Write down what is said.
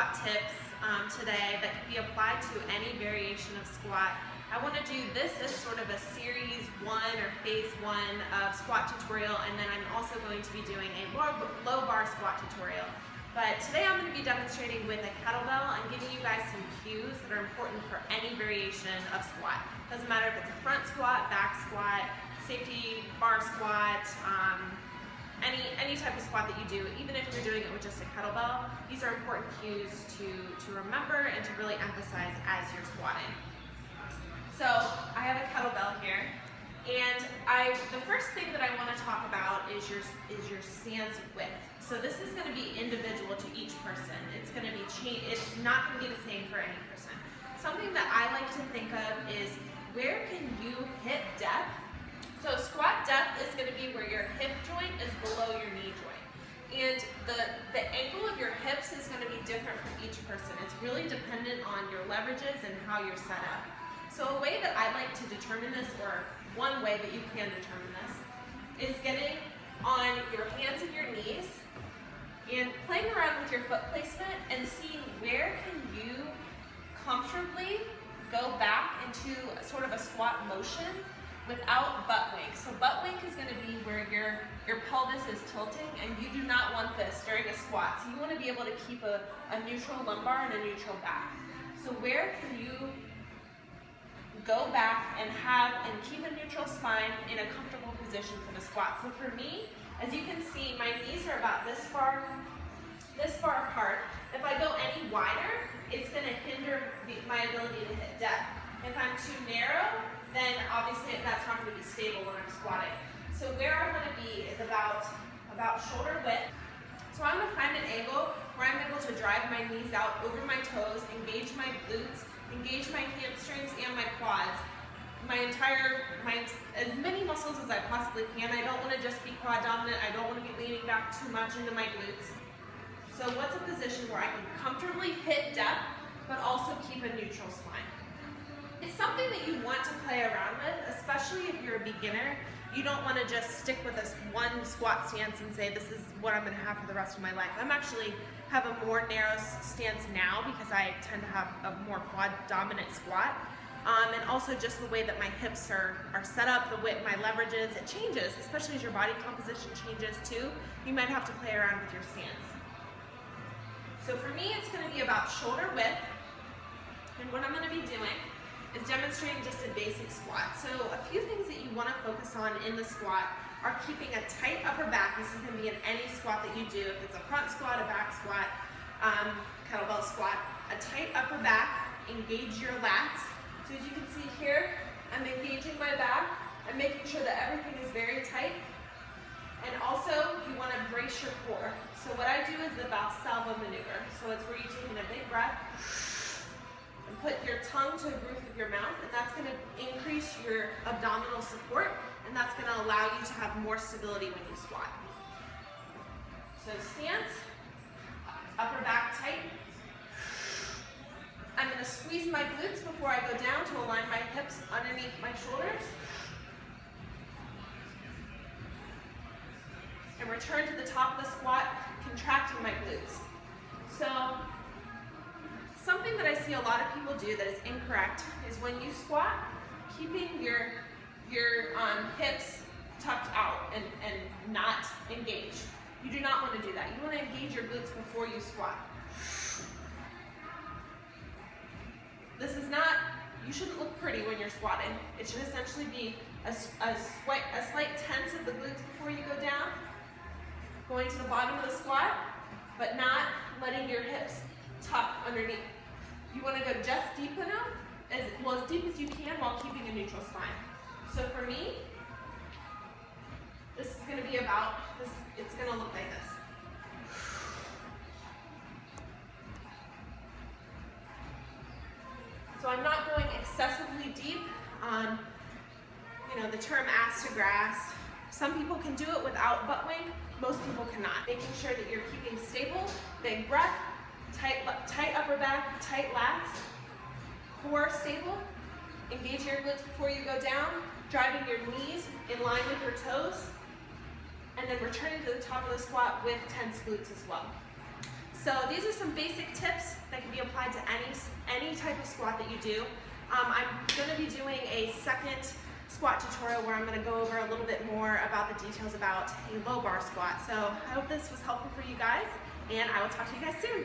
squat tips today that can be applied to any variation of squat. I want to do this as sort of a series 1 or phase 1 of squat tutorial, and then I'm also going to be doing a low bar squat tutorial. But today I'm going to be demonstrating with a kettlebell and giving you guys some cues that are important for any variation of squat. Doesn't matter if it's a front squat, back squat, safety bar squat, any type of squat that you do, even if you're doing it with just a kettlebell. These are important cues to remember and to really emphasize as you're squatting. So I have a kettlebell here, and the first thing that I want to talk about is your stance width. So this is going to be individual to each person. It's going to be it's not going to be the same for any person. Something that I like to think of is, where can you hit depth? So squat depth is going to be where your hip joint is below your knee joint. And the angle of your hips is going to be different for each person. It's really dependent on your leverages and how you're set up. So a way that I like to determine this, or one way that you can determine this, is getting on your hands and your knees and playing around with your foot placement and seeing where can you comfortably go back into sort of a squat motion without butt wink. So butt wink is going to be where your pelvis is tilting, and you do not want this during a squat. So you want to be able to keep a neutral lumbar and a neutral back. So where can you go back and keep a neutral spine in a comfortable position for the squat? So for me, as you can see, my knees are about this far apart. If I go any wider, it's going to hinder my ability to hit depth. If I'm too narrow, then obviously that's not going to be stable when I'm squatting. So where I want to be is about shoulder width. So I'm going to find an angle where I'm able to drive my knees out over my toes, engage my glutes, engage my hamstrings and my quads. As many muscles as I possibly can. I don't want to just be quad dominant. I don't want to be leaning back too much into my glutes. So what's a position where I can comfortably hit depth, but also keep a neutral spine? It's something that you want to play around with, especially if you're a beginner. You don't want to just stick with this one squat stance and say, this is what I'm going to have for the rest of my life. I'm actually have a more narrow stance now because I tend to have a more quad dominant squat. And also just the way that my hips are set up, my leverages, it changes, especially as your body composition changes too. You might have to play around with your stance. So for me, it's going to be about shoulder width. And what I'm going to be doing is demonstrating just a basic squat. So a few things that you want to focus on in the squat are keeping a tight upper back. This is going to be in any squat that you do. If it's a front squat, a back squat, kettlebell squat, a tight upper back, engage your lats. So as you can see here, I'm engaging my back. I'm making sure that everything is very tight. And also, you want to brace your core. So what I do is the Valsalva maneuver. So it's where you take in a big breath and put your tongue to the roof of your mouth, and that's going to increase your abdominal support, and that's going to allow you to have more stability when you squat. So stance, upper back tight. I'm going to squeeze my glutes before I go down to align my hips underneath my shoulders. And return to the top of the squat, contracting my glutes. So something that I see a lot of people do that is incorrect is when you squat, keeping your hips tucked out and not engaged. You do not want to do that. You want to engage your glutes before you squat. This is not, you shouldn't look pretty when you're squatting. It should essentially be a slight tense of the glutes before you go down, going to the bottom of the squat, but not letting your hips tuck underneath. You want to go just deep enough, as deep as you can while keeping a neutral spine. So for me, this is going to be about, it's going to look like this. So I'm not going excessively deep on, the term ass to grass. Some people can do it without butt wink. Most people cannot. Making sure that you're keeping stable, big breath, tight upper back, tight lats, core stable. Engage your glutes before you go down, driving your knees in line with your toes, and then returning to the top of the squat with tense glutes as well. So these are some basic tips that can be applied to any type of squat that you do. I'm going to be doing a second squat tutorial where I'm going to go over a little bit more about the details about a low bar squat. So I hope this was helpful for you guys, and I will talk to you guys soon.